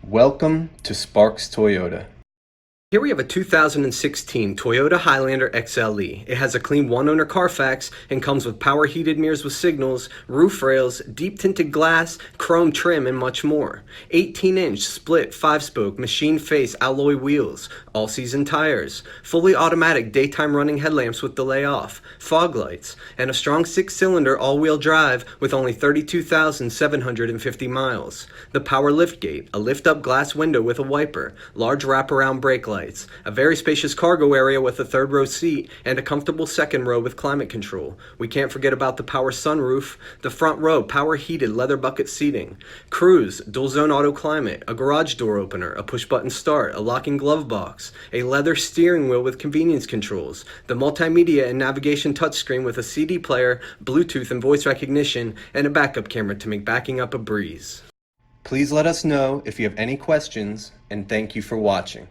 Welcome to Sparks Toyota. Here we have a 2016 Toyota Highlander XLE. It has a clean one-owner Carfax and comes with power heated mirrors with signals, roof rails, deep tinted glass, chrome trim, and much more. 18-inch split 5-spoke machine face alloy wheels, all-season tires, fully automatic daytime running headlamps with delay off, fog lights, and a strong 6-cylinder all-wheel drive with only 32,750 miles. The power liftgate, a lift-up glass window with a wiper, large wraparound brake lights, a very spacious cargo area with a third row seat, and a comfortable second row with climate control. We can't forget about the power sunroof, the front row power heated leather bucket seating, cruise, dual zone auto climate, a garage door opener, a push button start, a locking glove box, a leather steering wheel with convenience controls, the multimedia and navigation touchscreen with a CD player, Bluetooth and voice recognition, and a backup camera to make backing up a breeze. Please let us know if you have any questions, and thank you for watching.